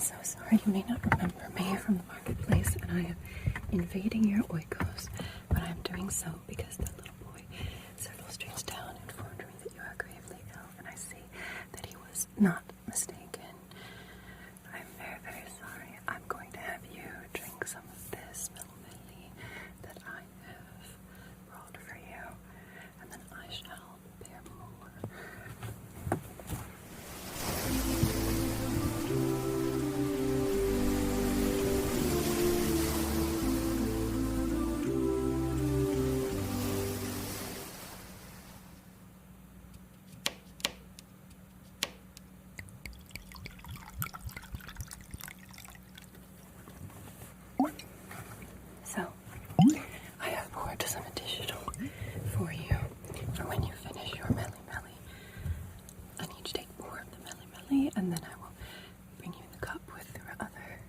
so sorry, you may not remember me from the marketplace, and I am invading your oikos, but I am doing so because the little boy several streets down informed me that you are gravely ill, and I see that he was not mistaken. I'm very, very sorry. I'm going to have you drink some of this melody that I have brought for you, and then I shall bear more. So, I have poured some additional for you for when you finish your melly. I need you to take more of the melly, and then I will bring you the cup with your other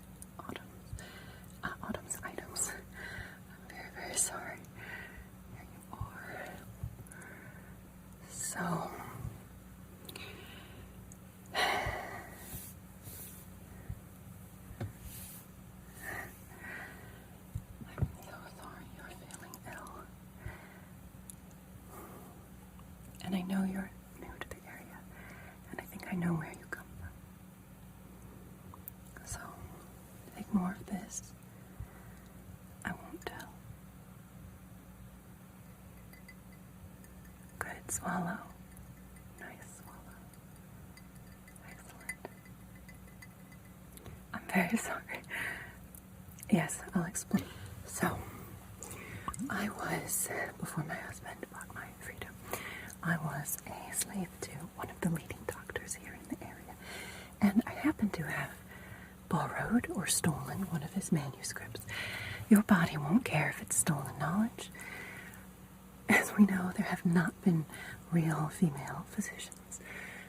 autumn's items. I'm very, very sorry. Here you are. So, I'm so sorry you're feeling ill. And I know you're new to the area, and I think I know where you come from. So, take more of this. I won't tell. Good, swallow. Nice swallow. Excellent. I'm very sorry. Yes, I'll explain. So, I was, before my husband bought my freedom, I was a slave to one of the leading doctors here in the area, and I happened to have borrowed or stolen one of his manuscripts. Your body won't care if it's stolen knowledge. As we know, there have not been real female physicians,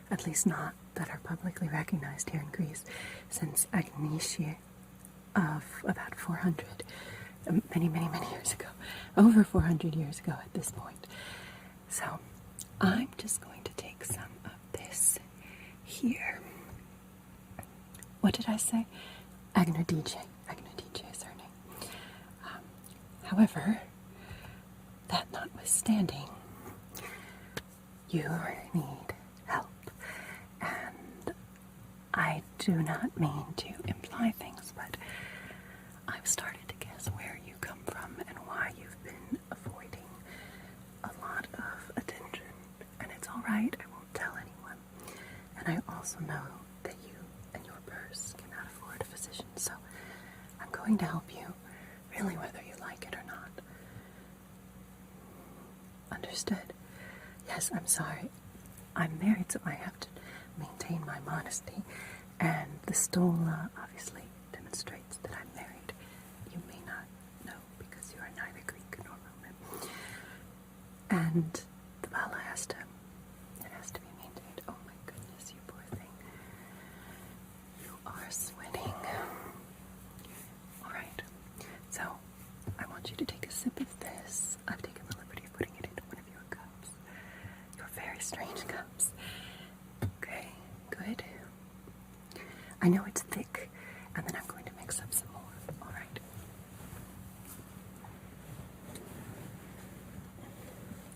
at least not that are publicly recognized here in Greece, since Agnesia of about 400, many, many, many years ago, over 400 years ago at this point. So, I'm just going to take some of this here. What did I say? Agnodije is her name. However, that notwithstanding, you need help. And I do not mean to imply things, but I've started to guess where you come from and why you've been avoiding a lot of attention. And it's all right, I won't tell anyone. And I also know that you and your purse cannot afford a physician, so I'm going to help you, really whether you like it or not. Understood? Yes, I'm sorry. I'm married, so I have to maintain my modesty, and the stola obviously demonstrates that I'm married. You may not know because you are neither Greek nor Roman. And the bala has to be maintained. Oh my goodness, you poor thing. You are sweating. Alright, so I want you to take a sip of this. I've taken the liberty of putting it into one of your cups. Your very strange cups. Okay, good. I know it's thick, and then I'm going to mix up some more. Alright.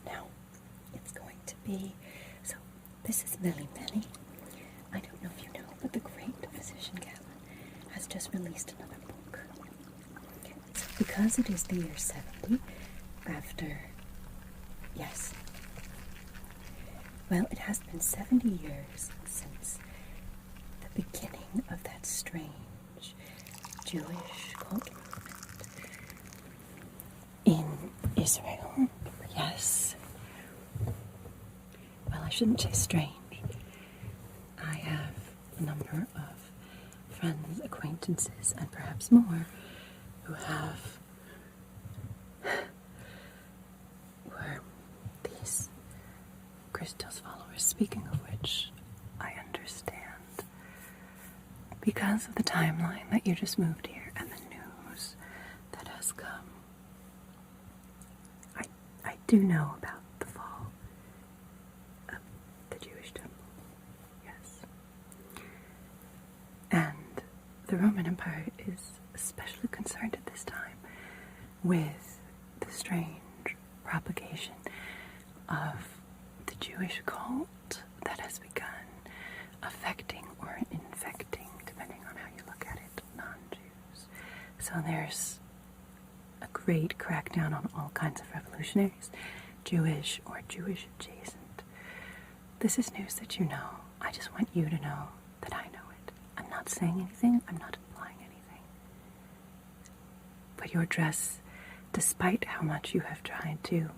Now, it's going to be, so this is Melly. I don't know if you know, but the great physician Galen has just released another book. So because it is the year 70 after, yes, well, it has been 70 years since the beginning of that strange Jewish cult movement in Israel. Yes. Well, I shouldn't say strange. I have a number of friends, acquaintances, and perhaps more who were these Christos followers, speaking of which, I understand, because of the timeline that you just moved here and the news that has come, I do know about the fall of the Jewish temple, yes. And the Roman Empire is especially concerned at this time with the strange propagation of the Jewish cult that has begun affecting or infecting, depending on how you look at it, non-Jews. So there's a great crackdown on all kinds of revolutionaries, Jewish or Jewish adjacent. This is news that you know. I just want you to know that I know it. I'm not saying anything. I'm not implying anything. But your dress, despite how much you have tried to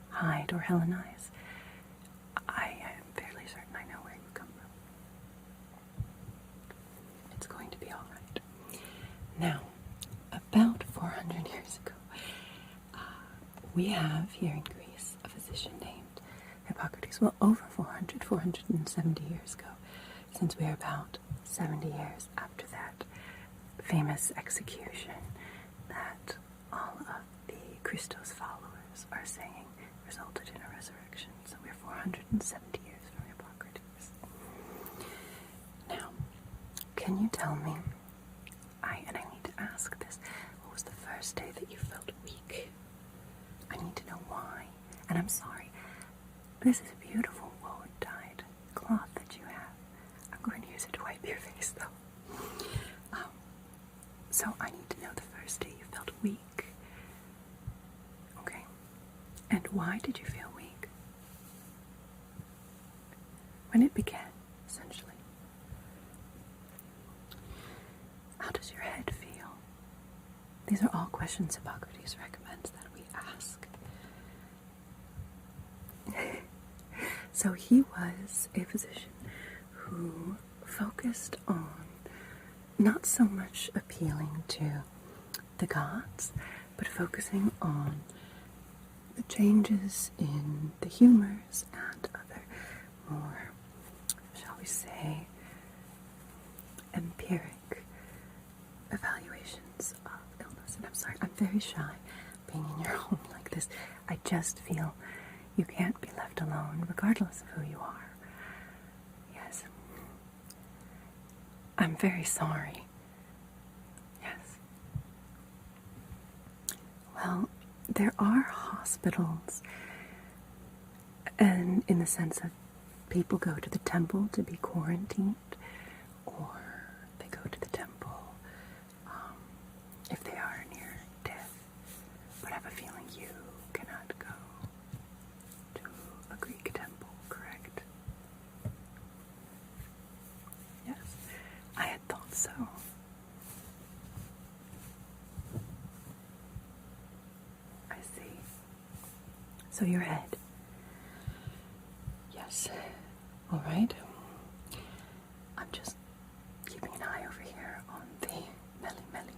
hide or Hellenize, I am fairly certain I know where you come from. It's going to be all right. Now, about 400 years ago, we have here in Greece a physician named Hippocrates. Well, over 470 years ago, since we are about 70 years after that famous execution that all of the Christos followers are saying resulted in a resurrection. So we're 470 years from Hippocrates. Now, can you tell me, and I need to ask this, what was the first day that you felt weak? I need to know why. And I'm sorry, this is a beautiful woad-dyed cloth that you have. I'm going to use it to wipe your face, though. So I need to know the first day you felt weak. Okay. And why did you feel weak? When it began, essentially. How does your head feel? These are all questions Hippocrates recommends that we ask. So he was a physician who focused on not so much appealing to the gods, but focusing on the changes in the humors and other more, shall we say, empiric evaluations of illness. And I'm sorry, I'm very shy being in your home like this. I just feel you can't be left alone regardless of who you are. Yes. I'm very sorry. Yes. Well, there are hospitals, and in the sense of people go to the temple to be quarantined, or they go to the temple if they are near death. But I have a feeling you cannot go to a Greek temple, correct? Yes, I had thought so. I see. So your head. Yes. All right. I'm just keeping an eye over here on the Melli.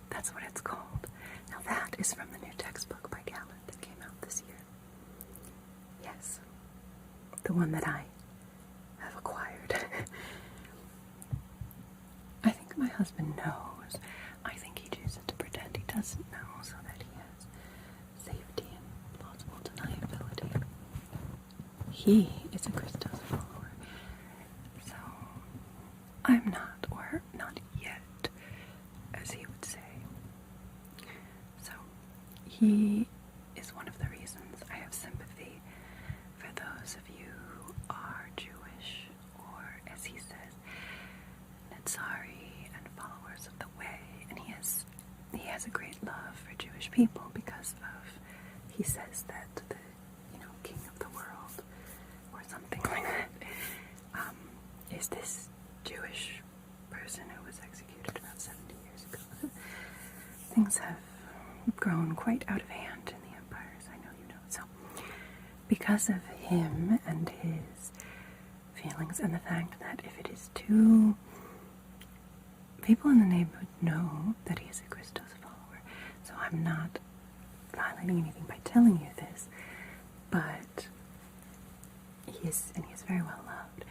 That's what it's called. Now that is from the new textbook by Galen that came out this year. Yes. The one that I have acquired. I think my husband knows. I think he chooses to pretend he doesn't know so that he has safety and plausible deniability. He is a Christos follower. So I'm not, or not yet, as he would say. So he is one of the reasons I have sympathy for those of you who are Jewish, or as he says, Netzari and followers of the way. And he has a great love for Jewish people because of, he says that the, king of the world, or something like that, is this Jewish person who was executed about 70 years ago. Things have grown quite out of hand in the empires, I know you know. So, because of him and his feelings, and the fact that if it is too... People in the neighborhood know that he is a Christos follower, so I'm not violating anything by telling you this, but he is very well loved.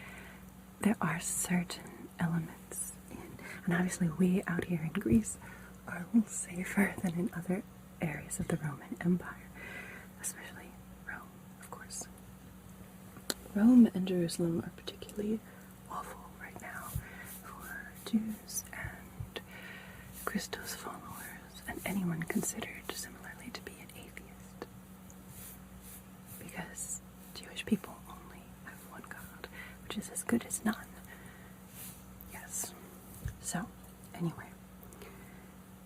There are certain elements and obviously we out here in Greece are a little safer than in other areas of the Roman Empire, especially Rome, of course. Rome and Jerusalem are particularly awful right now for Jews and Christos followers and anyone considered similarly to be an atheist. Because Jewish people only have one God, which is as good as none. Yes. So, anyway,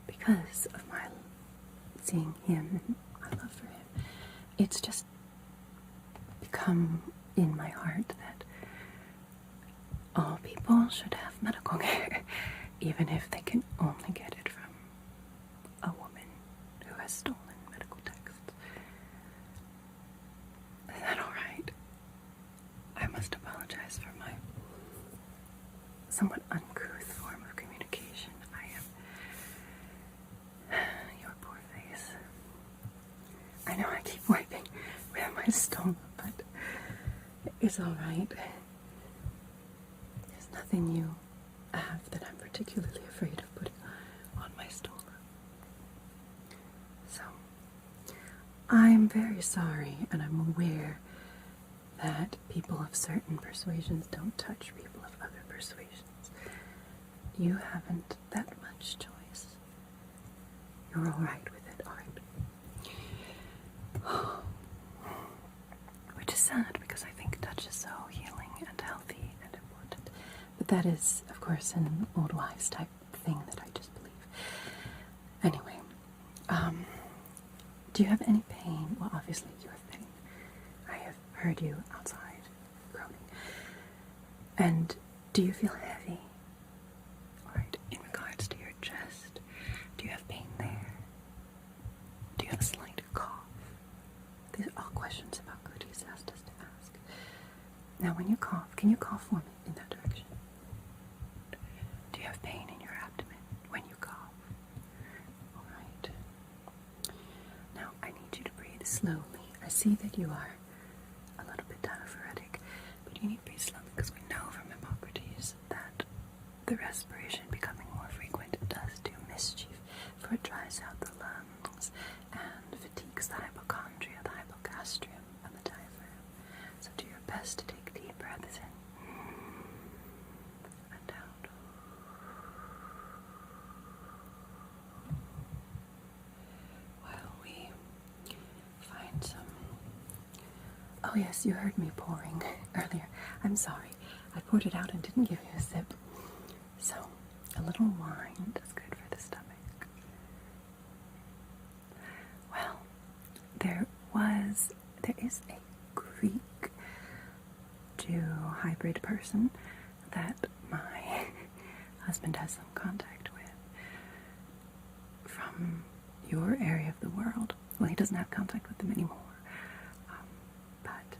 because of my seeing him and my love for him, it's just become in my heart that all people should have medical care, even if they can only get it from a woman who has stolen medical texts. Is that alright? I must apologize for my somewhat uncouth form of communication. I am your poor face. I know I keep wiping with my stoma, but it's alright. There's nothing you have that I'm particularly afraid of putting on my stoma. So, I'm very sorry, and I'm aware that people of certain persuasions don't touch people of other persuasions. You haven't that much choice. You're alright with it, aren't you? Which is sad, because I think touch is so healing and healthy and important. But that is, of course, an old wives type thing that I just believe. Anyway, do you have any pain? Well, obviously you have pain. I have heard you outside groaning. And do you feel heavy? Alright, in regards to your chest, do you have pain there? Do you have a slight cough? These are all questions Hippocrates asked us to ask. Now, when you cough, can you cough for me in that direction? Do you have pain in your abdomen when you cough? Alright. Now, I need you to breathe slowly. I see that you are a little bit diaphoretic, but you need to breathe slowly because we know from Hippocrates that the respiration becoming more frequent does do mischief, for it dries out the lungs and fatigues the hypochondria, the hypogastrium, and the diaphragm. So do your best to take deep breaths in and out. While we find some... Oh yes, you heard me pouring earlier. I'm sorry. I poured it out and didn't give you a sip. So, a little wine is good for the stomach. Well, there is a Greek Jew hybrid person that my husband has some contact with from your area of the world. Well, he doesn't have contact with them anymore. But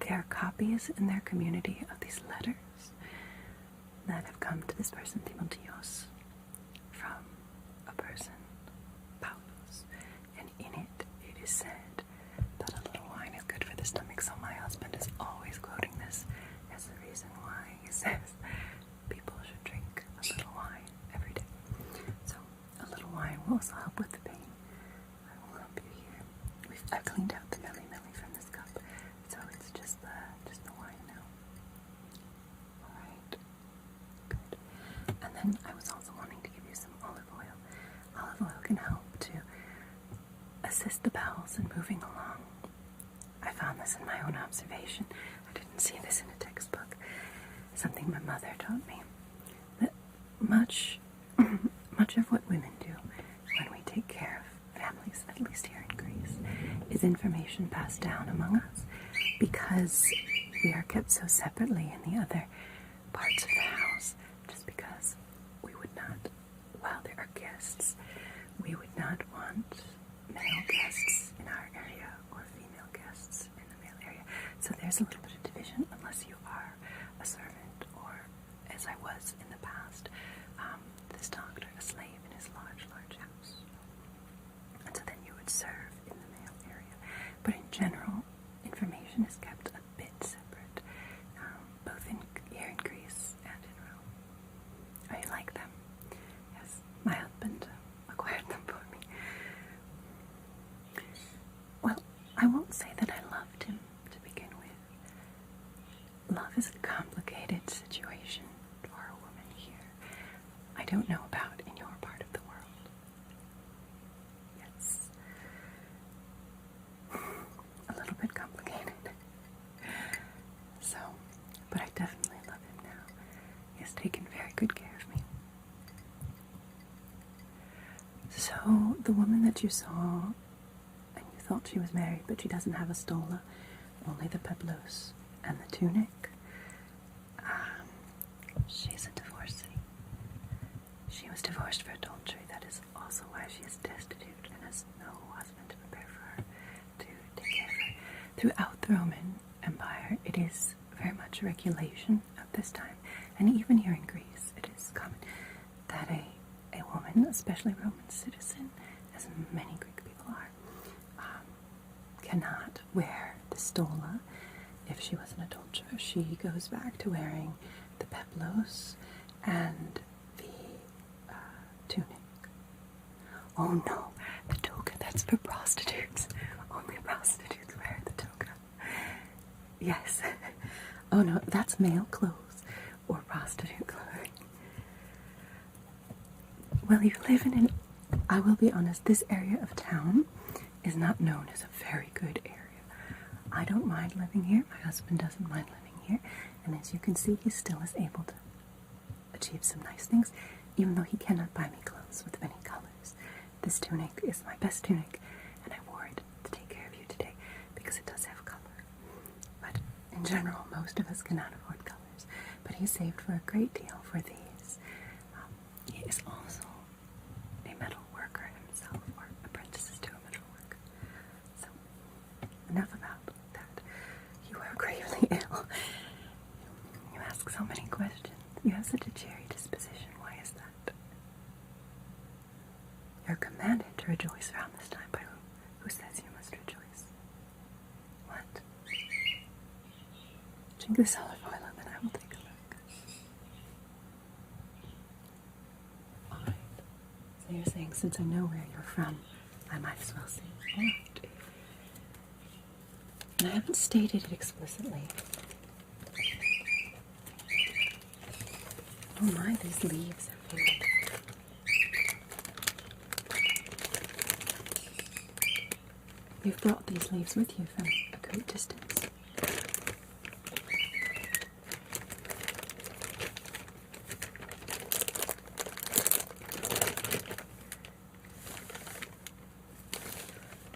there are copies in their community of these letters that have come to this person, Timotheos, from a person, Paulus, and in it is said that a little wine is good for the stomach, so my husband is always quoting this as the reason why he says people should drink a little wine every day. So, a little wine will also help with the pain. I will help you here. I've cleaned out the milli from this cup, so it's just the wine now. Alright. Good. And then I was also wanting to give you some olive oil. Olive oil can help to assist the bowels in moving along. I found this in my own observation. I didn't see this in a textbook. Something my mother taught me. That much of what women do when we take care of families, at least here in Greece, is information passed down among us, because we are kept so separately in the other parts of the house, just because we would not, while there are guests, we would not want male guests in our area or female guests in the male area. So there's a little bit of division unless you are a servant, or, as I was in the past, this doctor, a slave in his large house. And so then you would serve in the male area. But in general, information is kept a bit separate, both here in Greece and in Rome. Oh, you like them? Yes, my husband acquired them for me. Well, I won't say that I loved him to begin with. Love is a complicated situation for a woman here. I don't know about in your the woman that you saw, and you thought she was married, but she doesn't have a stola, only the peplos and the tunic, she's a divorcee. She was divorced for adultery. That is also why she is destitute and has no husband to prepare for her, to take care of her. Throughout the Roman Empire, it is very much a regulation at this time, and even here in Greece, it is common that a woman, especially a Roman citizen, as many Greek people are, cannot wear the stola if she was an adulterer. She goes back to wearing the peplos and the tunic. Oh no, the toga, that's for prostitutes. Only prostitutes wear the toga. Yes. Oh no, that's male clothes or prostitute clothing. Well, you live in an, I will be honest, this area of town is not known as a very good area. I don't mind living here. My husband doesn't mind living here. And as you can see, he still is able to achieve some nice things, even though he cannot buy me clothes with many colors. This tunic is my best tunic, and I wore it to take care of you today because it does have color. But in general, most of us cannot afford colors. But he saved for a great deal for these. He is also a metal worker himself, or apprentices to a metal worker. So, enough about that. You are gravely ill. You ask so many questions. You have such a cheery disposition. Why is that? You're commanded to rejoice around this time. By who? Who says you must rejoice? What? Drink this olive oil and then I will take a look. Alright. So you're saying, since I know where you're from, I might as well see. Alright. And I haven't stated it explicitly. Oh my, these leaves are filled. You've brought these leaves with you from a great distance.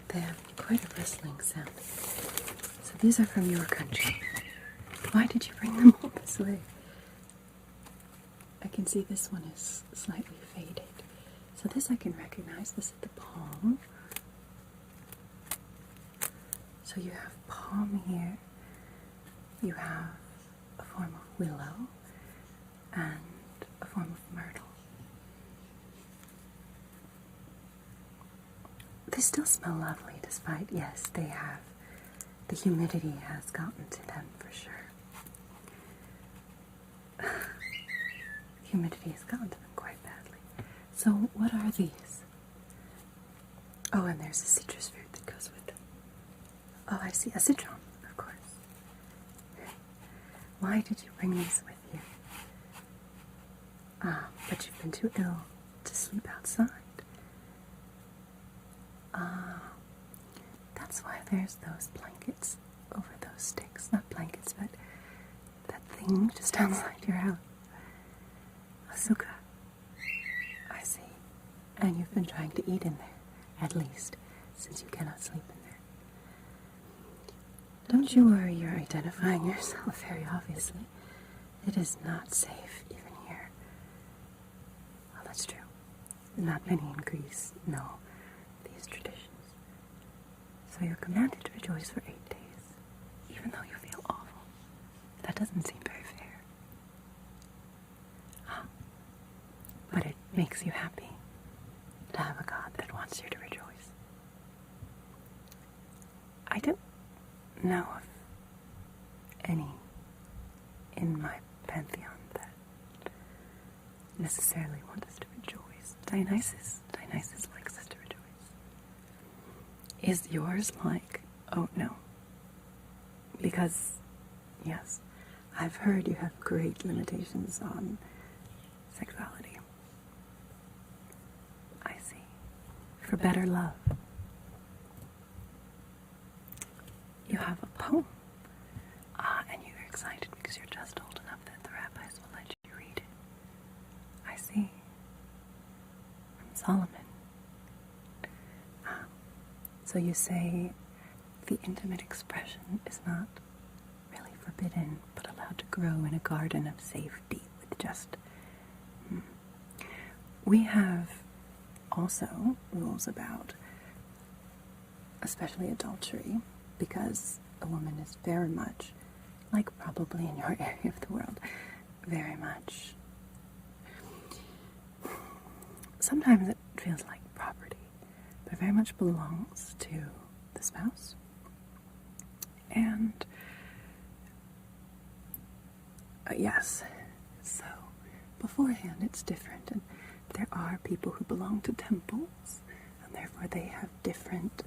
They have quite a rustling sound. So these are from your country. Why did you bring them all this way? I can see this one is slightly faded. So this I can recognize. This is the palm. So you have palm here. You have a form of willow and a form of myrtle. They still smell lovely despite, yes, they have, the humidity has gotten to them for sure. Humidity has gotten to them quite badly. So what are these? Oh, and there's a citrus fruit that goes with them. Oh, I see, a citron, of course. Why did you bring these with you? Ah, but you've been too ill to sleep outside. Ah, that's why there's those blankets over those sticks. Not blankets, but that thing just outside your house. Asuka. I see. And you've been trying to eat in there, at least, since you cannot sleep in there. Don't you worry, you're identifying yourself very obviously. It is not safe, even here. Well, that's true. Not many in Greece know these traditions. So you're commanded to rejoice for 8 days, even though you feel awful. That doesn't seem very fair. But it makes you happy to have a God that wants you to rejoice. I don't know of any in my pantheon that necessarily want us to rejoice. Dionysus likes us to rejoice. Is yours like? Oh no. Because, yes, I've heard you have great limitations on sexuality. I see. For better love. You have a poem. And you're excited because you're just old enough that the rabbis will let you read it. I see. From Solomon. So you say the intimate expression is not really forbidden, but allowed to grow in a garden of safety with just... We have also rules about, especially adultery, because a woman is very much, like probably in your area of the world, very much... Sometimes it feels like property, but it very much belongs to the spouse. And yes, so beforehand it's different, and there are people who belong to temples, and therefore they have different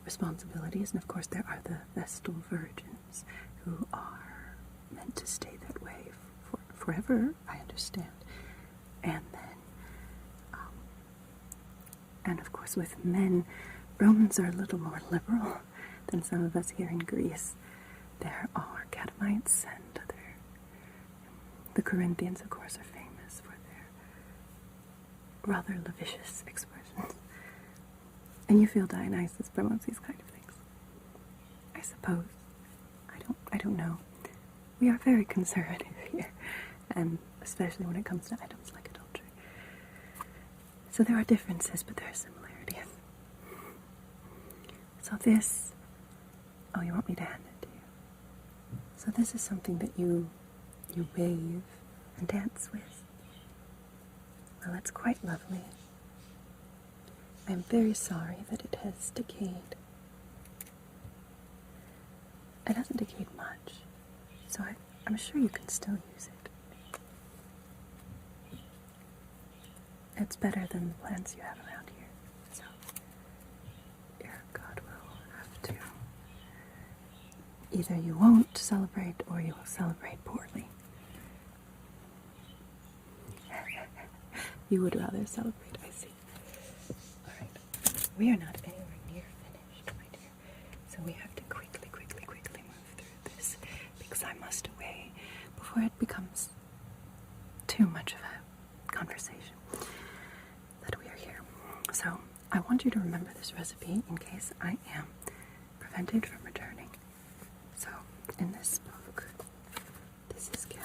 responsibilities, and of course there are the Vestal Virgins who are meant to stay that way forever, I understand. And then and of course with men, Romans are a little more liberal than some of us here in Greece. There are catamites and other... The Corinthians, of course, are famous for their rather lascivious expressions. And you feel Dionysus promotes these kind of things, I suppose. I don't know. We are very conservative here, and especially when it comes to items like adultery. So there are differences, but there are similarities. So this... Oh, you want me to hand it to you? So this is something that you wave and dance with. Well, it's quite lovely. I'm very sorry that it has decayed. It hasn't decayed much, so I'm sure you can still use it. It's better than the plants you have around here, so your God will have to... Either you won't celebrate or you will celebrate poorly. You would rather celebrate, I see. Alright, we are not anywhere near finished, my dear, so we have to quickly move through this, because I must away before it becomes too much of a conversation that we are here. So I want you to remember this recipe in case I am prevented from returning. So in this book, this is Galen.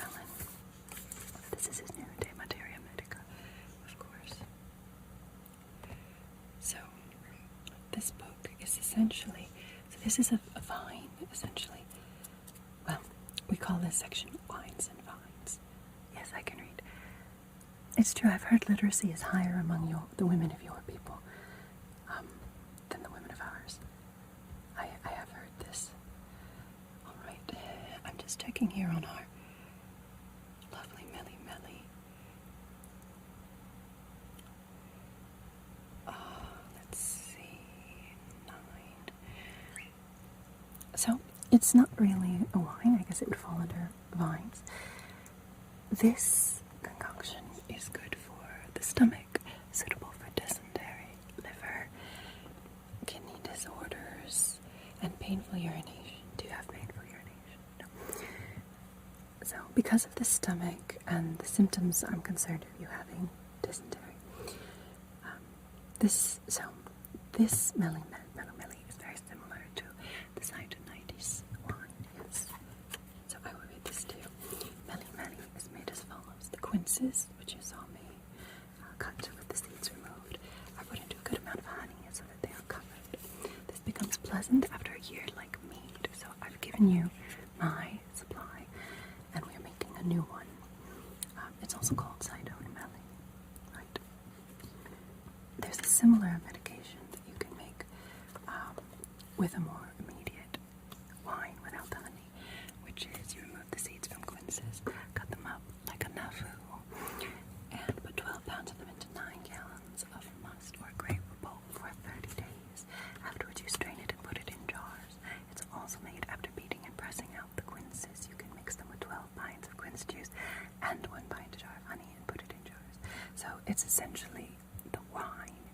This is his new De Materia Medica, of course. So this book is essentially, so this is a vine, essentially. Well, we call this section Wines and Vines. Yes, I can read. It's true, I've heard literacy is higher among the women of your people than the women of ours. I have heard this. All right, I'm just checking here on our lovely Melly. Let's see, 9. So it's not really a wine. I guess it would fall under vines. This concoction is good for the stomach, suitable for dysentery, liver, kidney disorders, and painful urination. Do you have painful urination? No. So, because of the stomach and the symptoms, I'm concerned of you having dysentery. This Melly is very similar to the Sidonitis wine. Yes. So I will read this to you. Melly is made as follows. The quinces, which you saw me cut with the seeds removed, are put into a good amount of honey so that they are covered. This becomes pleasant after a year like mead. So I've given you my supply, and we're making a new one. It's also called Sidonimelli, right? There's a similar medication that you can make with a more immediate wine without the honey, which is you remove the seeds from quinces, cut them up like a nafu, and put 12 pounds of them into 9 gallons of must or grape pulp for 30 days. Afterwards you strain it and put it in jars. It's also made after beating and pressing out the quinces. You can mix them with 12 pints of quince juice and 1 pint jar of honey and put it in jars. So it's essentially the wine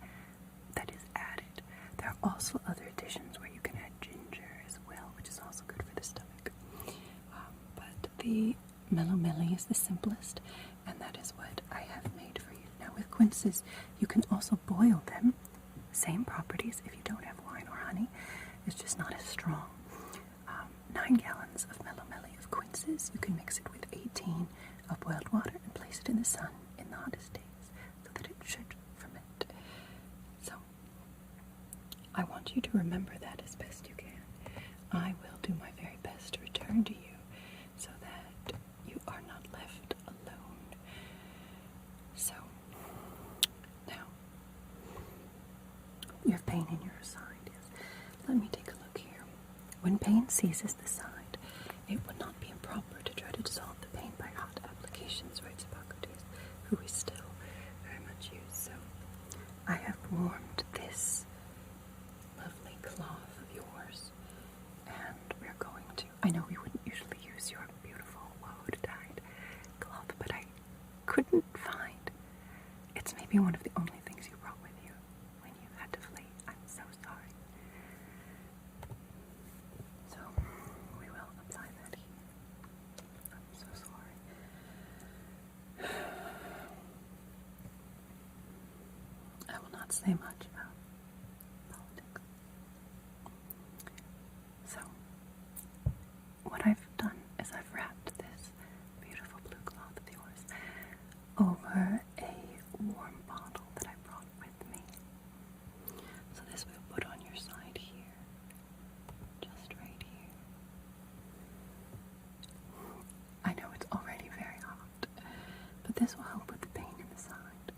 that is added. There are also other additions where you can add ginger as well, which is also good for the stomach. But the Melomeli is the simplest, and that is what I have made for you. Now with quinces, you can also boil them. Same properties if you don't have wine or honey. It's just not as strong. 9 gallons of mellomelli of quinces. You can mix it with 18 of boiled water and place it in the sun in the hottest days so that it should ferment. So, I want you to remember that as best you can. I will do my very best to return to you so that you are not left alone. So, now, you have pain in your side, yes. Let me take a look here. When pain seizes the side, it would not be improper to try to dissolve the pain by hot applications, writes Hippocrates, who we still very much use. So, I have warmed this lovely cloth of yours, and we're going to, I know we wouldn't usually use your beautiful woad-dyed cloth, but I couldn't find, it's maybe one of the only things you brought with you when you had to flee. I'm so sorry. So, we will apply that here. I'm so sorry. I will not say much about politics. So, what I've done is I've wrapped this beautiful blue cloth of yours over a warm bottle that I brought with me. So this we'll put on your side here, just right here. I know it's already very hot, but this will help with the pain in the side.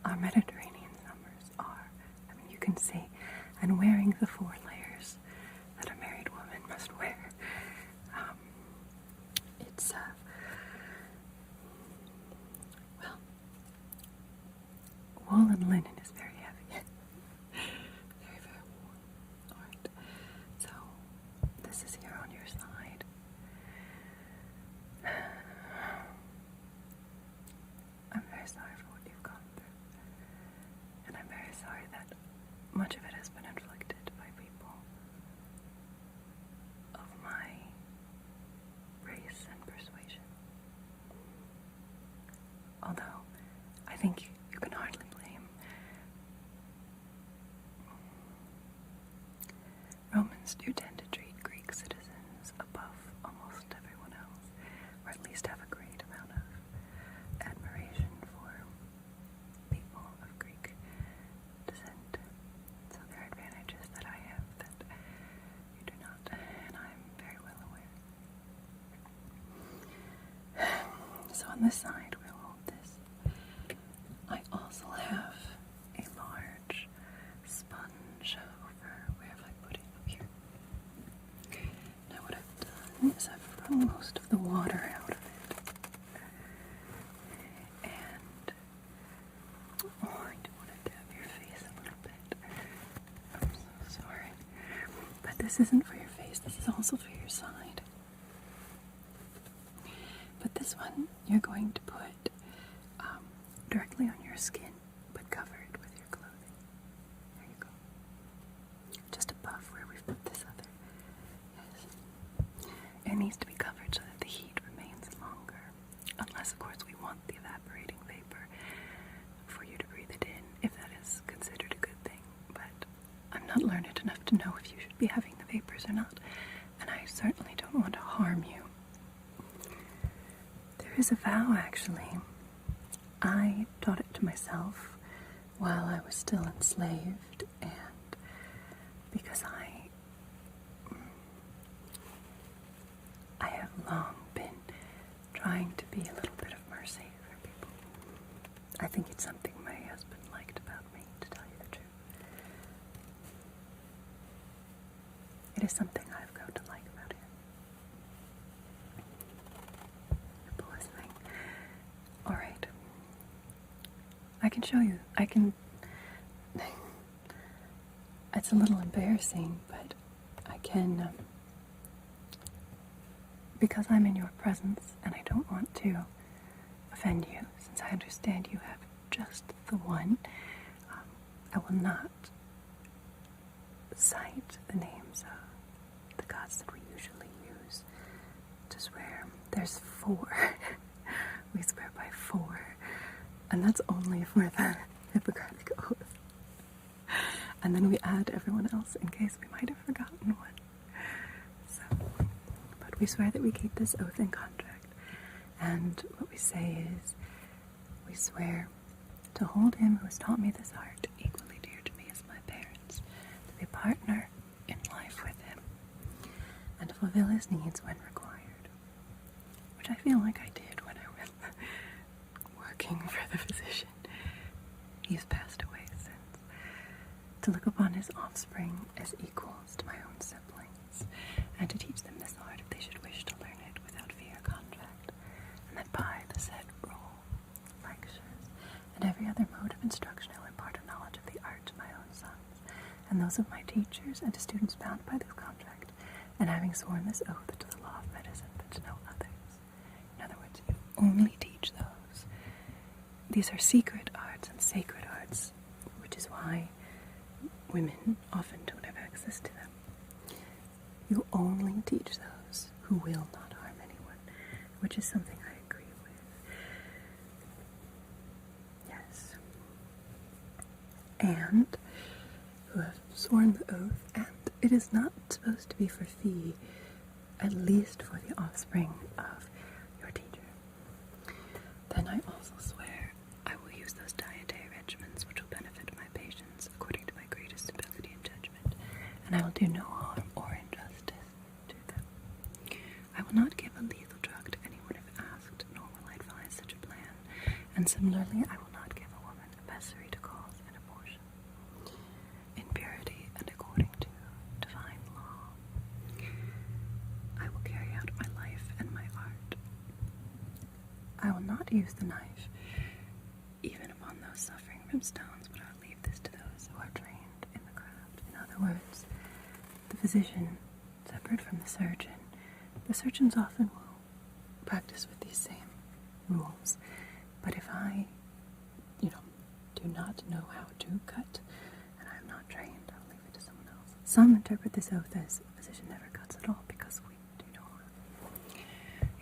Our Mediterranean summers are, I mean, you can see, and wearing the 4 layers that a married woman must wear. It's, well, wool and linen is very heavy. Very, very warm. Alright, so this is here on your side. I'm very sorry for what you've gone through. And I'm very sorry that much of it has been inflicted by people of my race and persuasion. Although, I think you can hardly blame Romans do tend to treat Greek citizens above almost everyone else, or at least have a great amount of admiration for people of Greek descent. So there are advantages that I have that you do not, and I'm very well aware. So on this side, we'll hold this. I also have a large sponge over, where have I put it? Up here. Now what I've done is I've wrung most of the water out of it. And, oh, I do want to dab your face a little bit. I'm so sorry. But this isn't for your face, this is also for your side. But this one, you're going to put directly on your skin, but cover it with your clothing. There you go. Just above where we've put this other. Yes. It needs to be covered so that the heat remains longer. Unless, of course, we want the evaporating vapor for you to breathe it in, if that is considered a good thing. But I'm not learned enough to know if you should be having the vapors or not, and I certainly don't want to harm you. There is a vow, actually. I taught it to myself while I was still enslaved, and because I have long been trying to be a little bit of mercy for people. I think it's something my husband liked about me, to tell you the truth. It is something I've grown to like about him. Poor thing. Alright. I can show you. It's a little embarrassing, but I can, because I'm in your presence and I don't want to offend you, since I understand you have just the one, I will not cite the names of the gods that we usually use to swear. There's 4. We swear by 4. And that's only for the Hippocratic oath. and then we add everyone else in case we might have forgotten one. So, but we swear that we keep this oath and contract, and what we say is, we swear to hold him who has taught me this art equally dear to me as my parents, to be a partner in life with him, and to fulfill his needs when required, which I feel like I did when I was working for the physician. He has passed away since. To look upon his offspring as equals to my own siblings, and to teach them this art if they should wish to learn it without fee or contract, and that by the said rule, lectures, and every other mode of instruction I will impart a knowledge of the art to my own sons, and those of my teachers, and to students bound by this contract, and having sworn this oath to the law of medicine, but to no others. In other words, you only teach those. These are secret arts and sacred arts, which is why women often don't have access to them. You only teach those who will not harm anyone, which is something I agree with. Yes. And who have sworn the oath, and it is not supposed to be for fee, at least for the offspring of your teacher. Then I also swear I will use those dietary regimens which will benefit my patients according to my greatest ability and judgment, and I will do no harm or injustice to them. I will not give a lethal drug to anyone if asked, nor will I advise such a plan, and similarly I will not give a woman a pessary to cause an abortion, in purity and according to divine law. I will carry out my life and my art. I will not use the knife, even upon those suffering from stones, but I will leave this to those who are trained in the craft. In other words, the physician, separate from the surgeons often will practice with these same rules. But if I, do not know how to cut, and I am not trained, I will leave it to someone else. Some interpret this oath as a physician never cuts at all because we do no harm.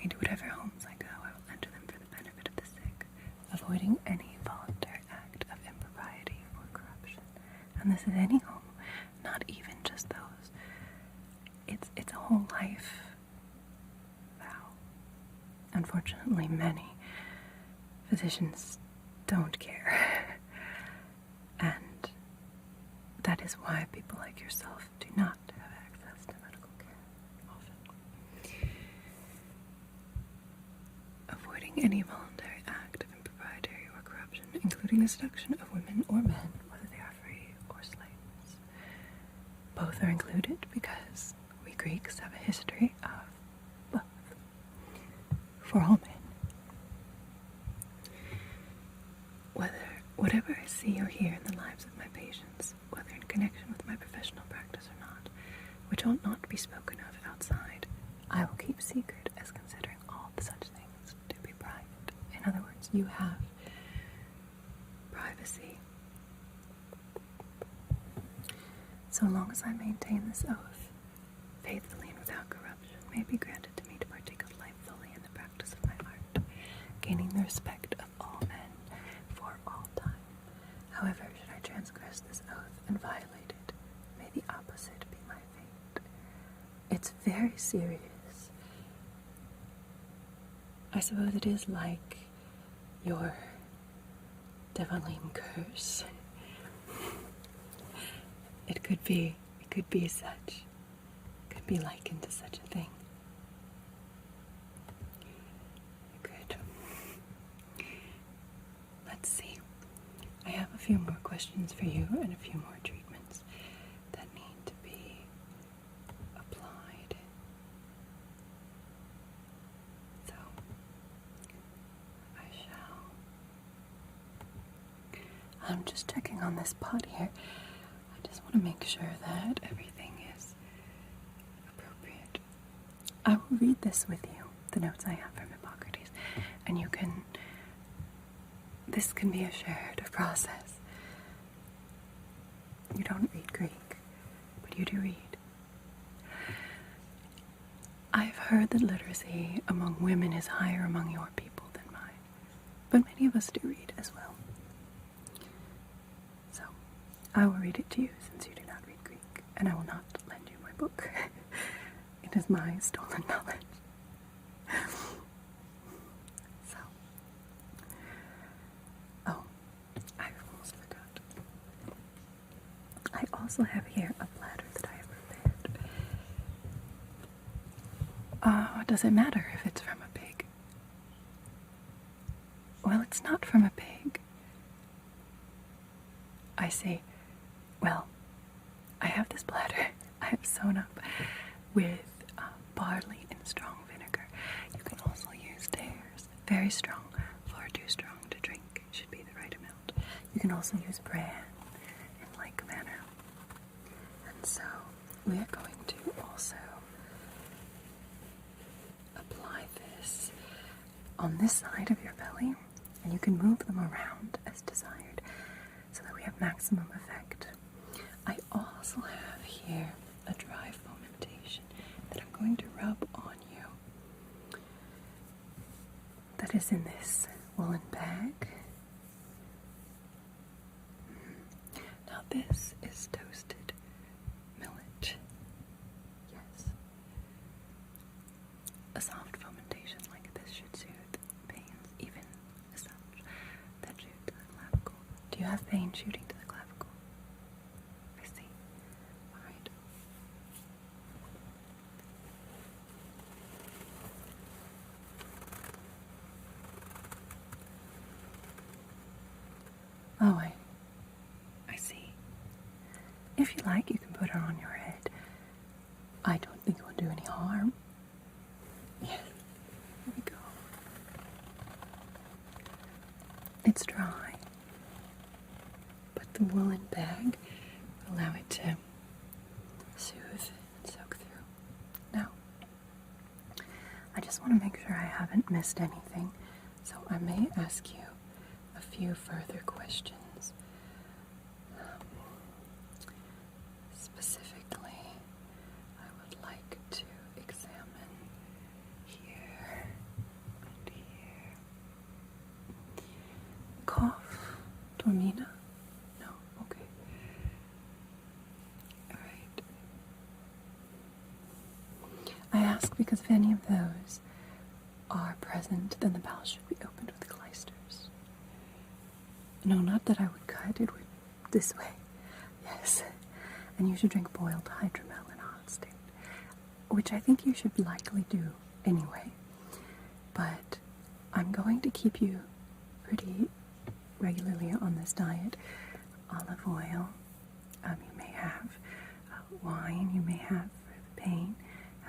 Into whatever homes I go, I will enter them for the benefit of the sick, avoiding any voluntary act of impropriety or corruption. And this is any home, not even just those. It's a whole life vow. Unfortunately, many physicians don't care. And that is why people like yourself do not have access to medical care often. Avoiding any voluntary act of impropriety or corruption, including the seduction of women or men, whether they are free or slaves. Both are included because we Greeks have a history of both. For all men. Whatever I see or hear in the lives of my patients, whether in connection with my professional practice or not, which ought not be spoken of outside, I will keep secret as considering all such things to be private. In other words, you have privacy. So long as I maintain this oath, faithfully and without corruption, may be granted to me to partake of life fully in the practice of my art, gaining the respect of all men for all time. However, should I transgress this oath and violate it, may the opposite be my fate. It's very serious. I suppose it is like your Devaline curse. It could be such. Could be likened to such a thing. Good. Let's see. I have a few more questions for you and a few more treatments that need to be applied. So, I shall. I'm just checking on this pot here. I just want to make sure that everything is appropriate. I will read this with you, the notes I have from Hippocrates, and this can be a shared process. You don't read Greek, but you do read. I've heard that literacy among women is higher among your people than mine, but many of us do read as well. So, I will read it to you since you do not read Greek, and I will not lend you my book. It is my stolen knowledge. So, oh, I almost forgot. I also have here a platter that I have prepared. Does it matter if it's from a pig? Well, it's not from a pig. I say, well, I have this platter I have sewn up with barley and strong vinegar. You can also use tears, very strong, far too strong to drink. It should be the right amount. You can also use bran in like manner. And so we are going to also apply this on this side of your belly, and you can move them around as desired so that we have maximum effect. I also have here a dry fomentation that I'm going to rub on you. That is in this woolen bag. Now this is toasted millet. Yes. A soft fomentation like this should soothe pains, even such that shoot to the clavicle. Do you have pain shooting to the clavicle? I see. Alright. Oh, I see. If you like, you can put her on your head. I don't think it will do any harm. Yes, here we go. It's dry, but the woolen bag will allow it to soothe and soak through. Now, I just want to make sure I haven't missed anything, so I may ask you a few further questions. Specifically, I would like to examine here and here. Cough? Dormina? No? Okay. Alright. I ask because if any of those are present, then the bowel should be opened with clysters. No, not that I would cut, it would this way. Yes. And you should drink boiled hydromel in a hot state, which I think you should likely do anyway. But I'm going to keep you pretty regularly on this diet. Olive oil, you may have wine, you may have for the pain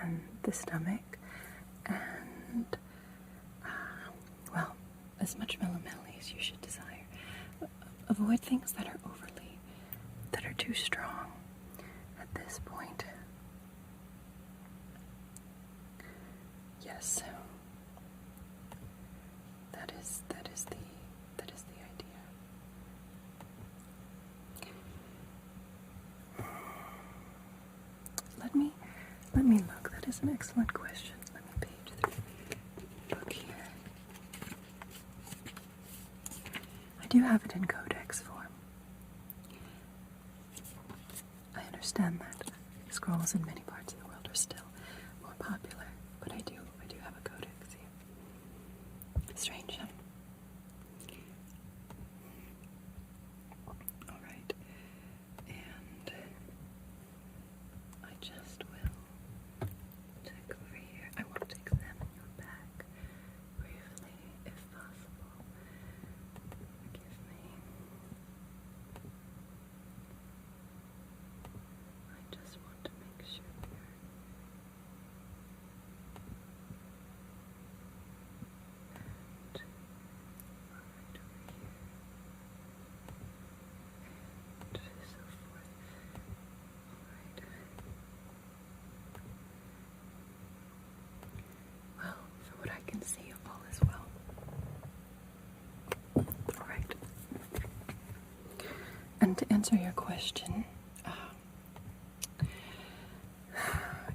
and the stomach, and well, as much melamine as you should desire. Avoid things that are too strong at this point. Yes, that is the idea. Let me look. That is an excellent question. Let me page through the book here. I do have it in codex form. I understand that scrolls in many parts of the world are still more popular, but I do have a codex here. Strange, huh? Alright. And I just will check over here. I want to examine your back briefly, if possible. Forgive me. I just want to make sure you're right over here and so forth. Alright. Well, for what I can see, all is well. Alright. And to answer your question,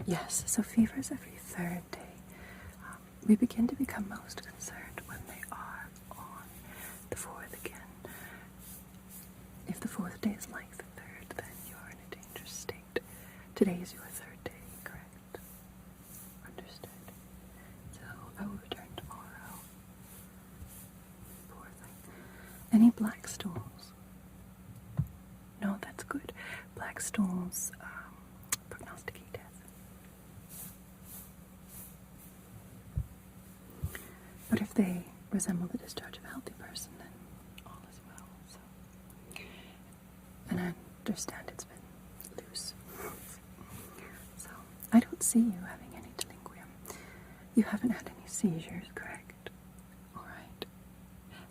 yes, so fevers every third day. We begin to become most concerned when they are on the fourth again. If the fourth day is like the third Today is your third day, correct? Understood. So I will return tomorrow. Poor thing. Any black stools? No, that's good. Black stools prognosticate death. But if they resemble the discharge of a healthy person, then all is well. So, and I understand it's been loose. So I don't see you having any delinquium. You haven't had any seizures, correct? All right.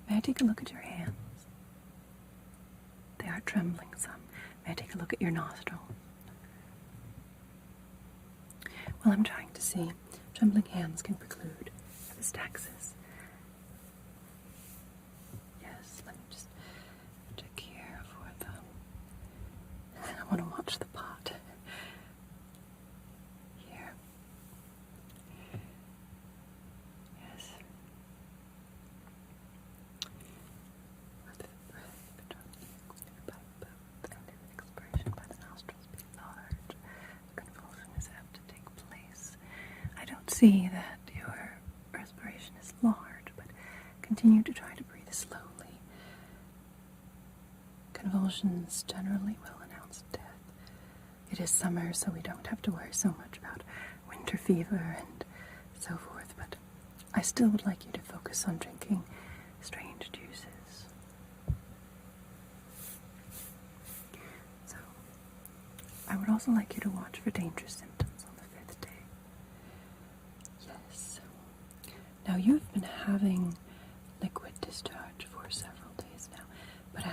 May I take a look at your hands? They are trembling some. May I take a look at your nostrils? Well, I'm trying to see. Trembling hands can preclude epistaxis. Yes, let me just check here for them. I want to watch the pot. Here. Yes. With the breath between the pipe and the expiration by the nostrils be large. Convulsion is apt to take place. I don't see that your respiration is large, but continue to try to breathe slowly. Convulsions generally will announce death. It is summer, so we don't have to worry so much about winter fever and so forth, but I still would like you to focus on drinking strange juices. So, I would also like you to watch for dangerous symptoms on the 5th day. Yes. Now, you've been having liquid discharge for several days now, but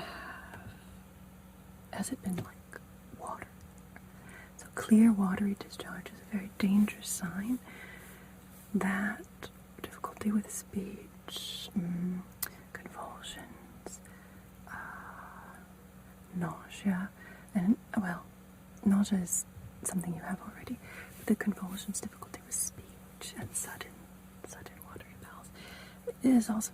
has it been like water? So clear, watery discharge is a very dangerous sign that difficulty with speech, convulsions, nausea, and, well, nausea is something you have already, but the convulsions, difficulty with speech, and sudden watery bowels, it is also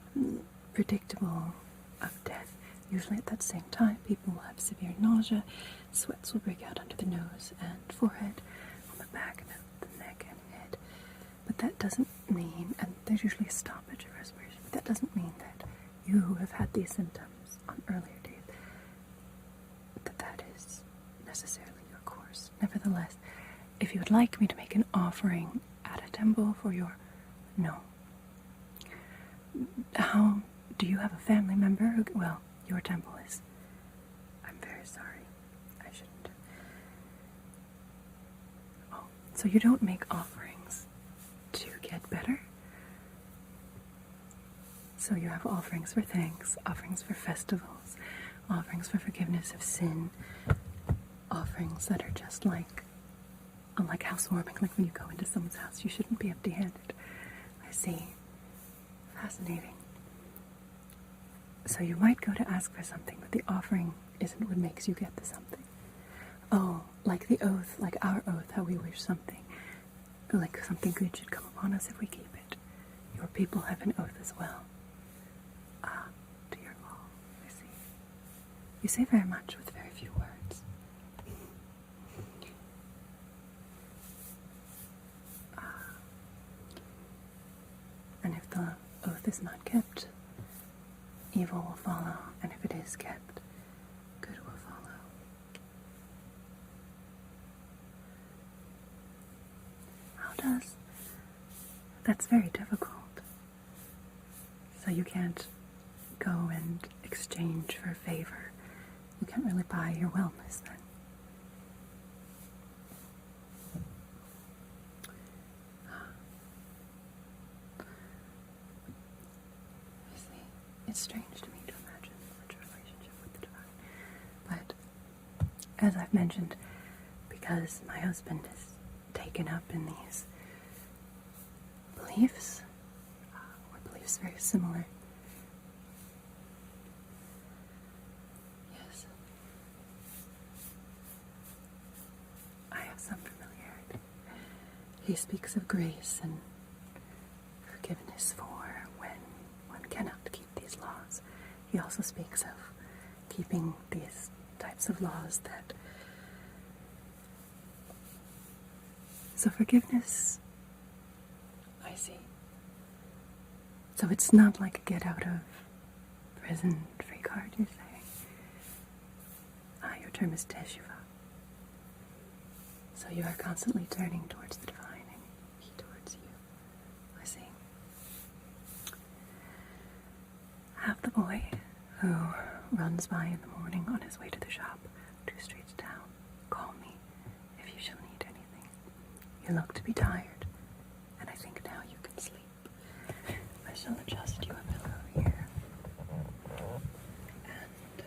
predictable of death. Usually at that same time, people will have severe nausea, sweats will break out under the nose and forehead, on the back and the neck and head. But that doesn't mean, and there's usually a stoppage of respiration, but that doesn't mean that you who have had these symptoms on earlier days, that is necessarily your course. Nevertheless, if you would like me to make an offering at a temple for your... No. How... Do you have a family member who... Well, your temple is... I'm very sorry. I shouldn't. Oh, so you don't make offerings to get better? So you have offerings for thanks, offerings for festivals, offerings for forgiveness of sin, offerings that are just like housewarming, like when you go into someone's house, you shouldn't be empty-handed. I see. Fascinating. So you might go to ask for something, but the offering isn't what makes you get the something. Oh, like the oath, like our oath, how we wish something, like something good should come upon us if we keep it. Your people have an oath as well. Ah, dear law, I see. You say very much with very few words. And if the oath is not kept, evil will follow, and if it is kept, good will follow. How does? That's very difficult. So you can't go and exchange for a favor. You can't really buy your wellness then. It's strange to me to imagine such a relationship with the divine. But, as I've mentioned, because my husband is taken up in these beliefs, or beliefs very similar. Yes. I have some familiarity. He speaks of grace and forgiveness for when one cannot keep these laws. He also speaks of keeping these types of laws that So forgiveness, I see. So it's not like a get out of prison free card, you're saying? Your term is teshuva. So you are constantly turning towards the divine and he towards you. I see. Have the boy who runs by in the morning on his way to the shop 2 streets down call me if you shall need anything. You look to be tired, and I think now you can sleep. I shall adjust your pillow here, and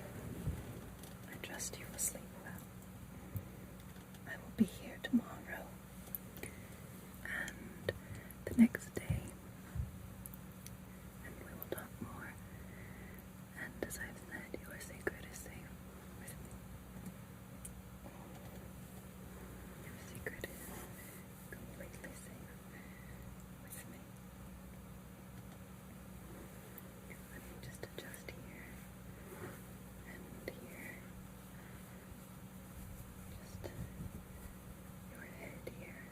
adjust you for sleep well. I will be here tomorrow, and the next day, and we will talk more. And as I've said, your secret is safe with me. Your secret is completely safe with me. Let me just adjust here and here. Just your head here.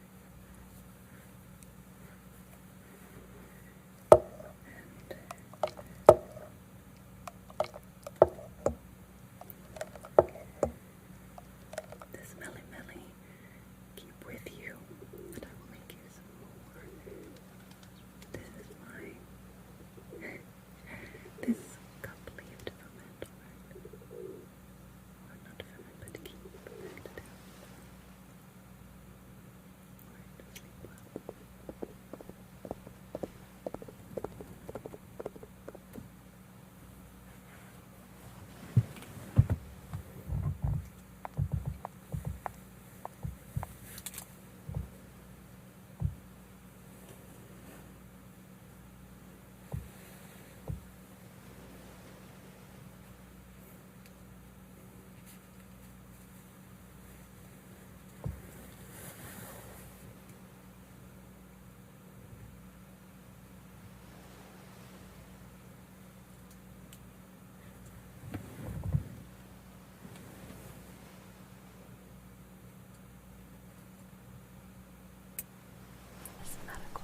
And this melly keep with you, and I will make you some more. This is my this cup leaved ferment, or not ferment, but keep fermented out. Alright, sleep well. Isn't that a